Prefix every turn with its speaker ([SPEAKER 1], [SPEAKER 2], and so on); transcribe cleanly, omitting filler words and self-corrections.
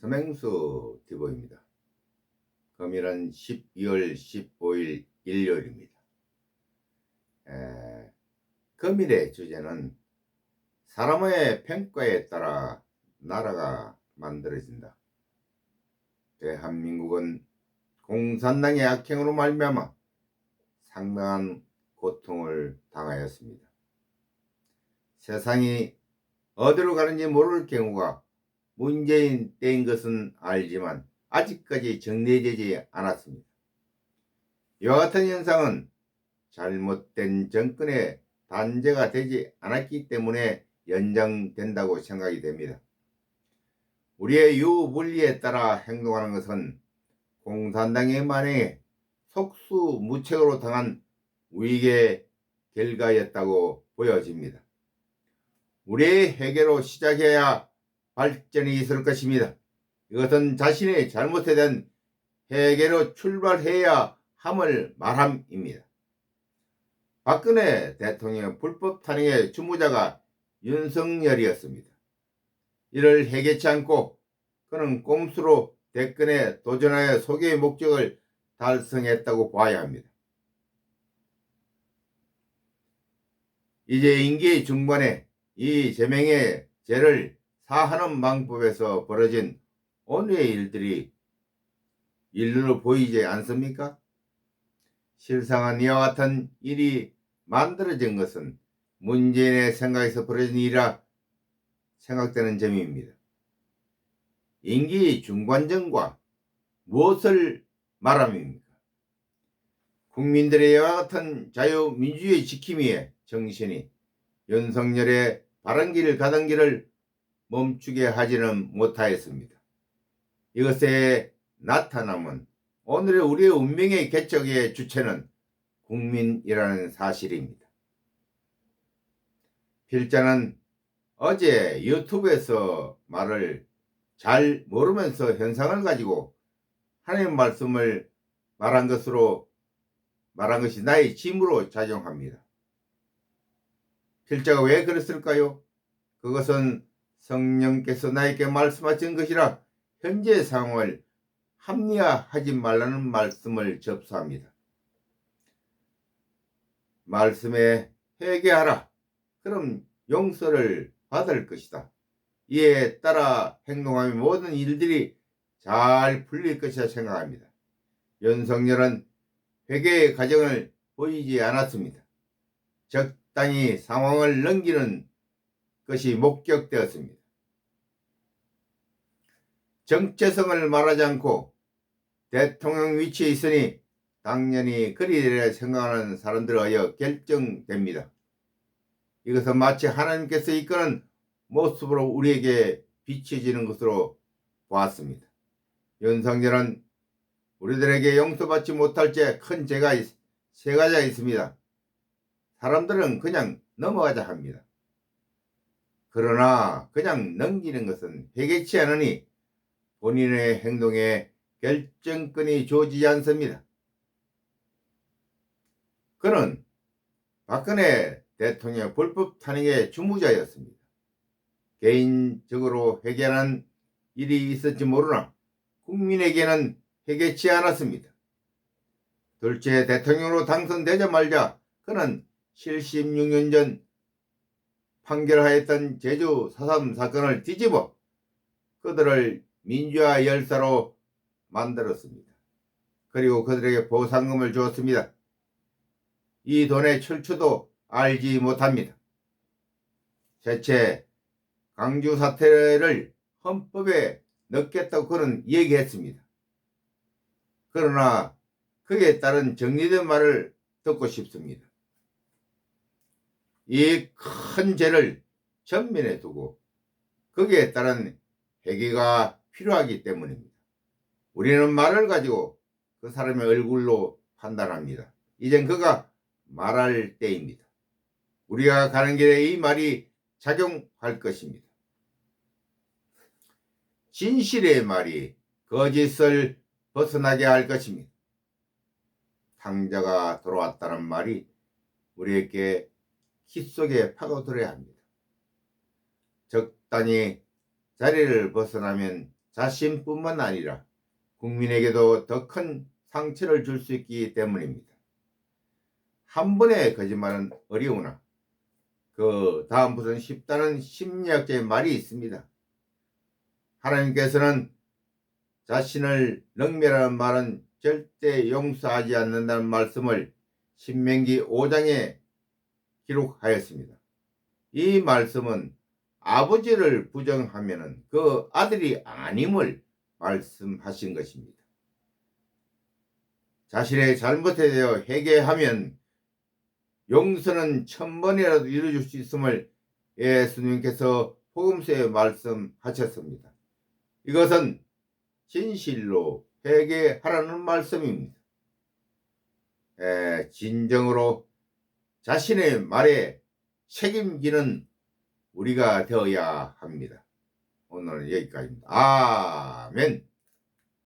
[SPEAKER 1] 서맹수 디보입니다. 금일은 12월 15일 일요일입니다. 금일의 주제는 사람의 평가에 따라 나라가 만들어진다. 대한민국은 공산당의 악행으로 말미암아 상당한 고통을 당하였습니다. 세상이 어디로 가는지 모를 경우가 문재인 때인 것은 알지만 아직까지 정리되지 않았습니다. 이와 같은 현상은 잘못된 정권의 단죄가 되지 않았기 때문에 연장된다고 생각이 됩니다. 우리의 유물리에 따라 행동하는 것은 공산당의 만행에 속수무책으로 당한 위기의 결과였다고 보여집니다. 우리의 회개로 시작해야 발전이 있을 것입니다. 이것은 자신의 잘못에 대한 회개로 출발해야 함을 말함입니다. 박근혜 대통령의 불법 탄핵의 주무자가 윤석열이었습니다. 이를 회개치 않고 그는 꼼수로 대권에 도전하여 소개의 목적을 달성했다고 봐야 합니다. 이제 임기 중반에 이 제명의 죄를 사하는 방법에서 벌어진 오늘의 일들이 일로 보이지 않습니까? 실상은 이와 같은 일이 만들어진 것은 문재인의 생각에서 벌어진 일이라 생각되는 점입니다. 임기 중반전과 무엇을 말함입니까? 국민들의 이와 같은 자유민주주의 지킴이의 정신이 윤석열의 바른 길 가던 길을 멈추게 하지는 못하였습니다. 이것의 나타남은 오늘의 우리의 운명의 개척의 주체는 국민이라는 사실입니다. 필자는 어제 유튜브에서 말을 잘 모르면서 현상을 가지고 하나님 말씀을 말한 것이 나의 짐으로 작용합니다. 필자가 왜 그랬을까요? 그것은 성령께서 나에게 말씀하신 것이라 현재 상황을 합리화하지 말라는 말씀을 접수합니다. 말씀에 회개하라. 그럼 용서를 받을 것이다. 이에 따라 행동하면 모든 일들이 잘 풀릴 것이라 생각합니다. 윤석열은 회개의 과정을 보이지 않았습니다. 적당히 상황을 넘기는 것이 목격되었습니다. 정체성을 말하지 않고 대통령 위치에 있으니 당연히 그리되려 생각하는 사람들에 의해 결정됩니다. 이것은 마치 하나님께서 이끄는 모습으로 우리에게 비춰지는 것으로 보았습니다. 윤석열은 우리들에게 용서받지 못할 죄 큰 죄가 세 가지가 있습니다. 사람들은 그냥 넘어가자 합니다. 그러나 그냥 넘기는 것은 회개치 않으니 본인의 행동에 결정권이 주어지지 않습니다. 그는 박근혜 대통령의 불법 탄핵의 주무자였습니다. 개인적으로 회개하는 일이 있을지 모르나 국민에게는 회개치 않았습니다. 둘째, 대통령으로 당선되자마자 그는 76년 전 판결하였던 제주 4.3 사건을 뒤집어 그들을 민주화 열사로 만들었습니다. 그리고 그들에게 보상금을 주었습니다. 이 돈의 출처도 알지 못합니다. 셋째, 강주 사태를 헌법에 넣겠다고 그는 얘기했습니다. 그러나 그에 따른 정리된 말을 듣고 싶습니다. 이 큰 죄를 전면에 두고 거기에 따른 회개가 필요하기 때문입니다. 우리는 말을 가지고 그 사람의 얼굴로 판단합니다. 이젠 그가 말할 때입니다. 우리가 가는 길에 이 말이 작용할 것입니다. 진실의 말이 거짓을 벗어나게 할 것입니다. 탕자가 돌아왔다는 말이 우리에게 키 속에 파고들어야 합니다. 적당히 자리를 벗어나면 자신뿐만 아니라 국민에게도 더 큰 상처를 줄 수 있기 때문입니다. 한 번의 거짓말은 어려우나 그 다음부터는 쉽다는 심리학자의 말이 있습니다. 하나님께서는 자신을 능멸하는 말은 절대 용서하지 않는다는 말씀을 신명기 5장에 기록하였습니다. 이 말씀은 아버지를 부정하면 그 아들이 아님을 말씀하신 것입니다. 자신의 잘못에 대해 회개하면 용서는 1000번이라도 이루어질 수 있음을 예수님께서 복음서에 말씀하셨습니다. 이것은 진실로 회개하라는 말씀입니다. 진정으로 자신의 말에 책임지는 우리가 되어야 합니다. 오늘은 여기까지입니다. 아멘.